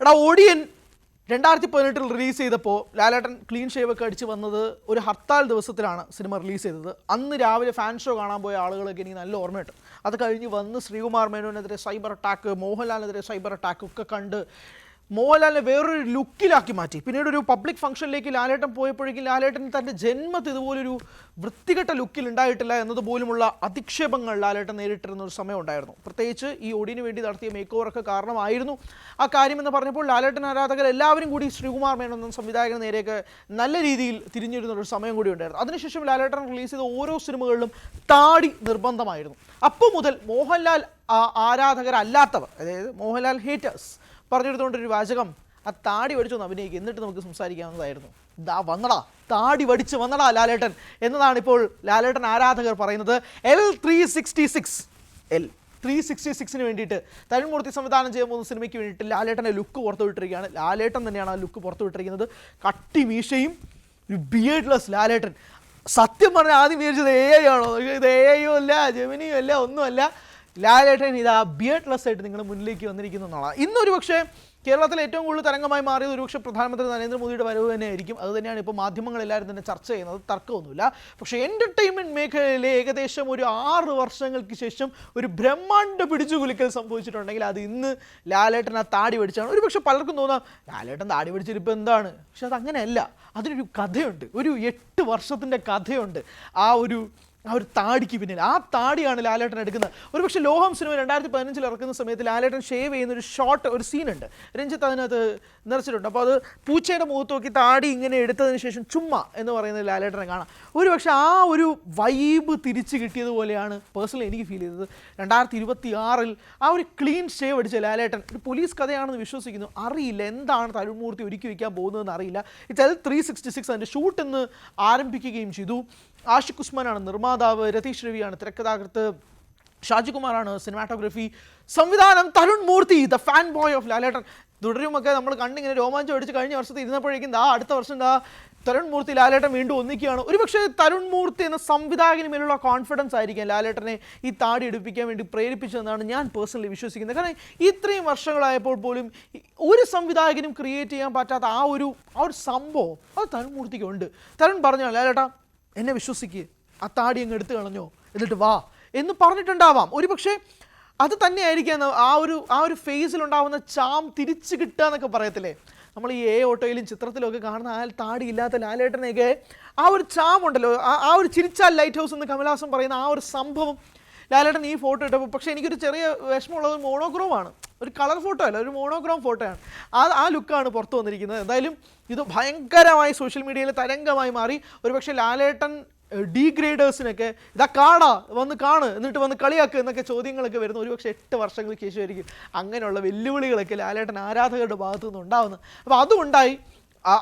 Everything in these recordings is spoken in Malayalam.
എടാ ഓഡിയൻ 2018 റിലീസ് ചെയ്തപ്പോൾ ലാലേട്ടൻ ക്ലീൻ ഷേവ് ഒക്കെ അടിച്ച് വന്നത് ഒരു ഹർത്താൽ ദിവസത്തിലാണ് സിനിമ റിലീസ് ചെയ്തത്. അന്ന് രാവിലെ ഫാൻ ഷോ കാണാൻ പോയ ആളുകളൊക്കെ എനിക്ക് നല്ല ഓർമ്മയുണ്ട്. അത് കഴിഞ്ഞ് വന്ന് ശ്രീകുമാർ മേനോനെതിരെ സൈബർ അറ്റാക്ക്, മോഹൻലാലിനെതിരെ സൈബർ അറ്റാക്ക് ഒക്കെ കണ്ട് മോഹൻലാലിനെ വേറൊരു ലുക്കിലാക്കി മാറ്റി. പിന്നീട് ഒരു പബ്ലിക് ഫംഗ്ഷനിലേക്ക് ലാലേട്ടൻ പോയപ്പോഴേക്കും ലാലേട്ടൻ തൻ്റെ ജന്മത്തിൽ ഇതുപോലൊരു വൃത്തികെട്ട ലുക്കിൽ ഉണ്ടായിട്ടില്ല എന്നതുപോലുമുള്ള അധിക്ഷേപങ്ങൾ ലാലേട്ടൻ നേരിട്ടിരുന്ന ഒരു സമയം ഉണ്ടായിരുന്നു. പ്രത്യേകിച്ച് ഈ ഓഡിയന് വേണ്ടി നടത്തിയ മേക്ക് ഓവറൊക്കെ കാരണമായിരുന്നു ആ കാര്യമെന്ന് പറഞ്ഞപ്പോൾ ലാലേട്ടൻ ആരാധകർ എല്ലാവരും കൂടി ശ്രീകുമാർ മേനോൻ എന്ന സംവിധായകന് നേരെയൊക്കെ നല്ല രീതിയിൽ തിരിഞ്ഞിരുന്ന ഒരു സമയം കൂടി ഉണ്ടായിരുന്നു. അതിനുശേഷം ലാലേട്ടൻ റിലീസ് ചെയ്ത ഓരോ സിനിമകളിലും താടി നിർബന്ധമായിരുന്നു. അപ്പോൾ മുതൽ മോഹൻലാൽ ആരാധകരല്ലാത്തവർ, അതായത് മോഹൻലാൽ ഹേറ്റേഴ്സ് പറഞ്ഞെടുത്തുകൊണ്ടൊരു വാചകം, ആ താടി വടിച്ചൊന്ന് അഭിനയിക്കുക, എന്നിട്ട് നമുക്ക് സംസാരിക്കാവുന്നതായിരുന്നു. ദാ വന്നടാ, താടി വടിച്ച് വന്നടാ ലാലേട്ടൻ എന്നതാണ് ഇപ്പോൾ ലാലേട്ടൻ ആരാധകർ പറയുന്നത്. L366 വേണ്ടിയിട്ട് തരുൺമൂർത്തി സംവിധാനം ചെയ്യാൻ പോകുന്ന സിനിമയ്ക്ക് വേണ്ടിയിട്ട് ലാലേട്ടൻ്റെ ലുക്ക് പുറത്തുവിട്ടിരിക്കുകയാണ്. ലാലേട്ടൻ തന്നെയാണ് ആ ലുക്ക് പുറത്തുവിട്ടിരിക്കുന്നത്. കട്ടി മീശയും ഒരു ബിയേഡ്ലെസ് ലാലേട്ടൻ. സത്യം പറഞ്ഞാൽ ആദ്യം വിചാരിച്ചത് AI ആണോ? ഇത് AI അല്ല, ജെമിനിയും അല്ല, ഒന്നുമല്ല. ലാലേട്ടൻ ഇത് ആ ബിയേഡ്ലെസ് ആയിട്ട് നിങ്ങളുടെ മുന്നിലേക്ക് വന്നിരിക്കുന്നു എന്നുള്ളതാണ്. ഇന്നൊരു പക്ഷേ കേരളത്തിൽ ഏറ്റവും കൂടുതൽ തരംഗമായി മാറിയത് ഒരുപക്ഷെ പ്രധാനമന്ത്രി നരേന്ദ്രമോദിയുടെ വരവ് തന്നെയായിരിക്കും. അത് തന്നെയാണ് ഇപ്പോൾ മാധ്യമങ്ങളെല്ലാവരും തന്നെ ചർച്ച ചെയ്യുന്നത്, തർക്കമൊന്നുമില്ല. പക്ഷേ എൻ്റർടൈൻമെൻറ്റ് മേഖലയിലെ ഏകദേശം ഒരു 6 വർഷങ്ങൾക്ക് ശേഷം ഒരു ബ്രഹ്മാണ്ഡ പിടിച്ചുകുലുക്കൽ സംഭവിച്ചിട്ടുണ്ടെങ്കിൽ അത് ഇന്ന് ലാലേട്ടൻ ആ താടി പഠിച്ചാണ്. ഒരുപക്ഷെ പലർക്കും തോന്നാം ലാലേട്ടൻ താടി പഠിച്ചിരിപ്പോൾ എന്താണ്, പക്ഷെ അതങ്ങനെയല്ല. അതിനൊരു കഥയുണ്ട്, ഒരു 8 വർഷത്തിൻ്റെ കഥയുണ്ട് ആ ഒരു താടിക്ക് പിന്നിൽ. ആ താടിയാണ് ലാലേട്ടൻ എടുക്കുന്നത്. ഒരുപക്ഷെ ലോഹം സിനിമ 2015 ഇറക്കുന്ന സമയത്ത് ലാലേട്ടൻ ഷേവ് ചെയ്യുന്ന ഒരു ഷോട്ട്, ഒരു സീനുണ്ട്, രഞ്ജിത്ത് അതിനകത്ത് നിറച്ചിട്ടുണ്ട്. അപ്പോൾ അത് പൂച്ചയുടെ മുഖത്ത് നോക്കി താടി ഇങ്ങനെ എടുത്തതിന് ശേഷം ചുമ്മാ എന്ന് പറയുന്നത് ലാലേട്ടനെ കാണാം. ഒരുപക്ഷെ ആ ഒരു വൈബ് തിരിച്ച് കിട്ടിയതുപോലെയാണ് പേഴ്സണലി എനിക്ക് ഫീൽ ചെയ്തത്. 2026 ആ ഒരു ക്ലീൻ ഷേവ് അടിച്ച ലാലേട്ടൻ ഒരു പോലീസ് കഥയാണെന്ന് വിശ്വസിക്കുന്നു. അറിയില്ല എന്താണ് തരുൺമൂർത്തി ഒരുക്കി വയ്ക്കാൻ പോകുന്നതെന്ന് അറിയില്ല. ഇറ്റ്സ് L366 അതിൻ്റെ ഷൂട്ട് ഇന്ന് ആരംഭിക്കുകയും ചെയ്തു. ആഷിഖ് ഉസ്മാനാണ് നിർമ്മാതാവ്, രതീഷ് രവിയാണ് തിരക്കഥാകൃത്ത്, ഷാജികുമാറാണ് സിനിമാറ്റോഗ്രഫി, സംവിധാനം Tharun Moorthy, the fan boy of Lalettan. തുടരുമൊക്കെ നമ്മൾ കണ്ടിങ്ങനെ രോമാഞ്ചം അടിച്ച് കഴിഞ്ഞ വർഷത്തെ ഇരുന്നപ്പോഴേക്കും അടുത്ത വർഷം തരുൺമൂർത്തി ലാലേട്ടൻ വീണ്ടും ഒന്നിക്കുകയാണ്. ഒരുപക്ഷെ തരുൺമൂർത്തി എന്ന സംവിധായകന് മേലുള്ള കോൺഫിഡൻസ് ആയിരിക്കാം ലാലേട്ടനെ ഈ താടി എടുപ്പിക്കാൻ വേണ്ടി പ്രേരിപ്പിച്ചതെന്നാണ് ഞാൻ പേഴ്സണലി വിശ്വസിക്കുന്നത്. കാരണം ഇത്രയും വർഷങ്ങളായപ്പോൾ പോലും ഒരു സംവിധായകനും ക്രിയേറ്റ് ചെയ്യാൻ പറ്റാത്ത ആ ഒരു സംഭവം അത് തരുൺമൂർത്തിക്കുണ്ട്. തരുൺ പറഞ്ഞു, ലാലേട്ടാ എന്നെ വിശ്വസിക്കുക, ആ താടി അങ്ങ് എടുത്തു കളഞ്ഞോ, എന്നിട്ട് വാ എന്ന് പറഞ്ഞിട്ടുണ്ടാവാം. ഒരുപക്ഷെ അത് തന്നെയായിരിക്കാം ആ ഒരു ഫേസിലുണ്ടാവുന്ന ചാം തിരിച്ചു കിട്ടുക എന്നൊക്കെ പറയത്തില്ലേ. നമ്മൾ ഈ ഓട്ടോയിലും ചിത്രത്തിലും ഒക്കെ കാണുന്ന ആ താടി ഇല്ലാത്ത ലാലേട്ടനെയൊക്കെ ആ ഒരു ചാമുണ്ടല്ലോ, ആ ഒരു ചിരിച്ചാൽ ലൈറ്റ് ഹൗസ് എന്ന് കമലഹാസൻ പറയുന്ന ആ ഒരു സംഭവം ലാലേട്ടൻ ഈ ഫോട്ടോ ഇട്ടപ്പോൾ. പക്ഷേ എനിക്കൊരു ചെറിയ വിഷമമുള്ളത് മോണോക്രോമാണ്, ഒരു കളർ ഫോട്ടോ അല്ല, ഒരു മോണോക്രോം ഫോട്ടോയാണ്. ആ ലുക്കാണ് പുറത്തു വന്നിരിക്കുന്നത്. എന്തായാലും ഇത് ഭയങ്കരമായി സോഷ്യൽ മീഡിയയിൽ തരംഗമായി മാറി. ഒരുപക്ഷെ ലാലേട്ടൻ ഡീഗ്രേഡേഴ്സിനൊക്കെ ഇതാ വന്ന് കാണ് എന്നിട്ട് വന്ന് കളിയാക്കുക എന്നൊക്കെ ചോദ്യങ്ങളൊക്കെ വരുന്നു. ഒരുപക്ഷെ 8 വർഷങ്ങൾക്ക് ശേഷമായിരിക്കും അങ്ങനെയുള്ള വെല്ലുവിളികളൊക്കെ ലാലേട്ടൻ ആരാധകരുടെ ഭാഗത്തു നിന്ന് ഉണ്ടാകുന്നത്. അപ്പോൾ അതുണ്ടായി.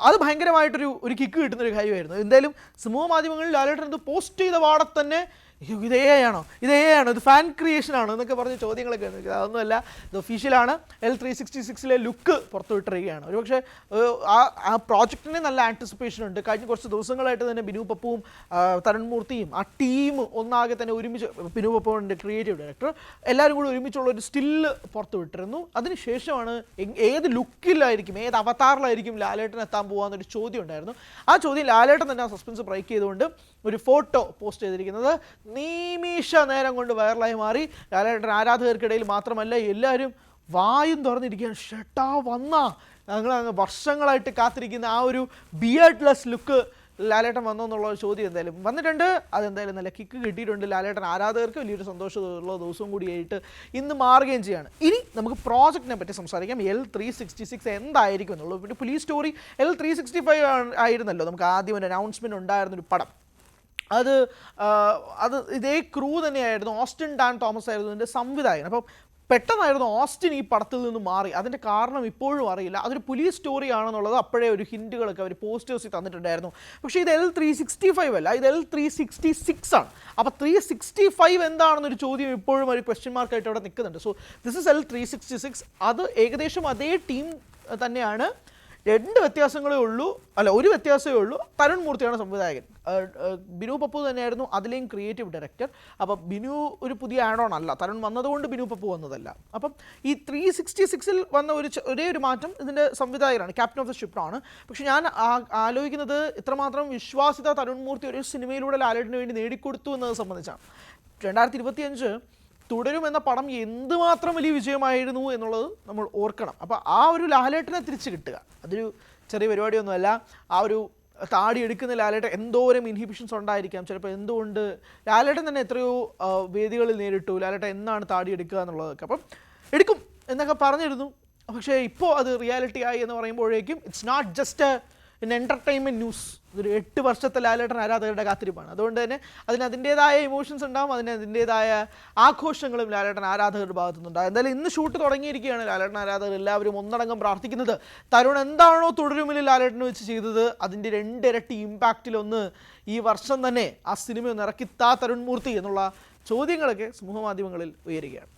അത് ഭയങ്കരമായിട്ടൊരു കിക്ക് കിട്ടുന്നൊരു കാര്യമായിരുന്നു. എന്തായാലും സമൂഹ മാധ്യമങ്ങളിൽ ലാലേട്ടൻ ഇത് പോസ്റ്റ് ചെയ്ത പാടെ തന്നെ ഇത് AI ആണോ, ഇത് ഫാൻ ക്രിയേഷൻ ആണോ എന്നൊക്കെ പറഞ്ഞ ചോദ്യങ്ങളൊക്കെ ഉണ്ട്. അതൊന്നുമല്ല, ഇത് ഒഫീഷ്യലാണ്. L366 look പുറത്തുവിട്ടിരിക്കുകയാണ്. ഒരുപക്ഷെ ആ പ്രോജക്റ്റിന് നല്ല ആൻറ്റിസിപ്പേഷൻ ഉണ്ട്. കഴിഞ്ഞ കുറച്ച് ദിവസങ്ങളായിട്ട് തന്നെ ബിനു പപ്പുവും തരുൺമൂർത്തിയും ആ ടീം ഒന്നാകെ തന്നെ ഒരുമിച്ച്, ബിനു പപ്പുവിൻ്റെ ക്രിയേറ്റീവ് ഡയറക്ടർ, എല്ലാവരും കൂടി ഒരുമിച്ചുള്ള ഒരു സ്റ്റില്ല് പുറത്തുവിട്ടിരുന്നു. അതിനുശേഷമാണ് ഏത് ലുക്കിലായിരിക്കും, ഏത് അവതാറിലായിരിക്കും ലാലേട്ടൻ എത്താൻ പോകാമെന്നൊരു ചോദ്യം ഉണ്ടായിരുന്നു. ആ ചോദ്യം ലാലേട്ടൻ തന്നെ ആ സസ്പെൻസ് ബ്രേക്ക് ചെയ്തുകൊണ്ട് ഒരു ഫോട്ടോ പോസ്റ്റ് ചെയ്തിരിക്കുന്നത് നിമിഷ നേരം കൊണ്ട് വൈറലായി മാറി. ലാലേട്ടൻ ആരാധകർക്കിടയിൽ മാത്രമല്ല, എല്ലാവരും വായും തുറന്നിരിക്കുകയാണ്. ഷട്ടാ വന്നാ, ഞങ്ങൾ വർഷങ്ങളായിട്ട് കാത്തിരിക്കുന്ന ആ ഒരു ബിയേഡ്ലെസ് ലുക്ക് ലാലേട്ടൻ വന്നോ എന്നുള്ള ചോദ്യം എന്തായാലും വന്നിട്ടുണ്ട്. അതെന്തായാലും നല്ല കിക്ക് കിട്ടിയിട്ടുണ്ട്. ലാലേട്ടൻ ആരാധകർക്ക് വലിയൊരു സന്തോഷമുള്ള ദിവസവും കൂടിയായിട്ട് ഇന്ന് മാറുകയും ചെയ്യാണ്. ഇനി നമുക്ക് പ്രോജക്റ്റിനെ പറ്റി സംസാരിക്കാം. L366 എന്തായിരിക്കും എന്നുള്ളത്. പിന്നെ പോലീസ് സ്റ്റോറി L365 ആയിരുന്നല്ലോ നമുക്ക് ആദ്യം ഒരു അനൗൺസ്മെൻറ്റ് ഉണ്ടായിരുന്നൊരു പടം. അത് ഇതേ ക്രൂ തന്നെയായിരുന്നു. ഓസ്റ്റിൻ ഡാൻ തോമസ് ആയിരുന്നു ഇതിൻ്റെ സംവിധായകൻ. അപ്പം പെട്ടെന്നായിരുന്നു ഓസ്റ്റിൻ ഈ പടത്തിൽ നിന്ന് മാറി. അതിൻ്റെ കാരണം ഇപ്പോഴും അറിയില്ല. അതൊരു പോലീസ് സ്റ്റോറി ആണെന്നുള്ളത് അപ്പോഴേ ഒരു ഹിൻറ്റുകളൊക്കെ അവർ പോസ്റ്റേഴ്സിൽ തന്നിട്ടുണ്ടായിരുന്നു. പക്ഷേ ഇത് L365 അല്ല, ഇത് L366 ആണ്. അപ്പോൾ 365 എന്താണെന്നൊരു ചോദ്യം ഇപ്പോഴും ഒരു ക്വസ്റ്റ്യൻ മാർക്കായിട്ട് അവിടെ നിൽക്കുന്നുണ്ട്. So this is L366. അത് ഏകദേശം അതേ ടീം തന്നെയാണ് രണ്ട് വ്യത്യാസങ്ങളേ ഉള്ളൂ, അല്ല ഒരു വ്യത്യാസമേ ഉള്ളൂ. തരുൺ മൂർത്തിയാണ് സംവിധായകൻ. ബിനു പപ്പു തന്നെയായിരുന്നു അതിലെയും ക്രിയേറ്റീവ് ഡയറക്ടർ. അപ്പം ബിനു ഒരു പുതിയ ആഡ് ഓൺ അല്ല, തരുൺ വന്നതുകൊണ്ട് ബിനു പപ്പു വന്നതല്ല. അപ്പം ഈ 366-ൽ വന്ന ഒരേ ഒരു മാറ്റം ഇതിൻ്റെ സംവിധായകനാണ്, ക്യാപ്റ്റൻ ഓഫ് ദ ഷിപ്പാണ്. പക്ഷെ ഞാൻ ആലോചിക്കുന്നത് ഇത്രമാത്രം വിശ്വാസ്യത തരുൺ മൂർത്തി ഒരു സിനിമയിലൂടെ ലാലേട്ടന് വേണ്ടി നേടിക്കൊടുത്തു എന്നത് സംബന്ധിച്ചാണ്. 2025 തുടരും എന്ന പടം എന്തുമാത്രം വലിയ വിജയമായിരുന്നു എന്നുള്ളത് നമ്മൾ ഓർക്കണം. അപ്പോൾ ആ ഒരു ലാലേട്ടനെ തിരിച്ചു കിട്ടുക അതൊരു ചെറിയ പരിപാടിയൊന്നുമല്ല. ആ ഒരു താടി എടുക്കുന്ന ലാലേട്ടൻ എന്തോരം ഇൻഹിബിഷൻസ് ഉണ്ടായിരിക്കാം, ചിലപ്പോൾ എന്തുകൊണ്ട് ലാലേട്ടൻ തന്നെ എത്രയോ വേദികളിൽ നേരിട്ടു ലാലേട്ടൻ എന്നാണ് താടി എടുക്കുക എന്നുള്ളതൊക്കെ. അപ്പം എടുക്കും എന്നൊക്കെ പറഞ്ഞിരുന്നു. പക്ഷേ ഇപ്പോൾ അത് റിയാലിറ്റി ആയി എന്ന് പറയുമ്പോഴേക്കും it's not just entertainment news, ഇതൊരു 8 വർഷത്തെ ലാലേട്ടൻ ആരാധകരുടെ കാത്തിരിപ്പാണ്. അതുകൊണ്ട് തന്നെ അതിൻ്റേതായ ഇമോഷൻസ് ഉണ്ടാകും, അതിൻ്റേതായ ആഘോഷങ്ങളും ലാലേട്ടൻ ആരാധകരുടെ ഭാഗത്തുനിന്നുണ്ടാകും. എന്തായാലും ഇന്ന് ഷൂട്ട് തുടങ്ങിയിരിക്കുകയാണ്. ലാലേട്ടൻ ആരാധകർ എല്ലാവരും ഒന്നടങ്കം പ്രാർത്ഥിക്കുന്നത് തരുൺ എന്താണോ തുടരുമില്ല ലാലേട്ടന് വെച്ച് ചെയ്തത് അതിൻ്റെ 2 ഇരട്ടി ഇമ്പാക്റ്റിലൊന്ന് ഈ വർഷം തന്നെ ആ സിനിമ ഒന്ന് ഇറക്കിത്താ തരുൺ മൂർത്തി എന്നുള്ള ചോദ്യങ്ങളൊക്കെ സമൂഹ മാധ്യമങ്ങളിൽ ഉയരുകയാണ്.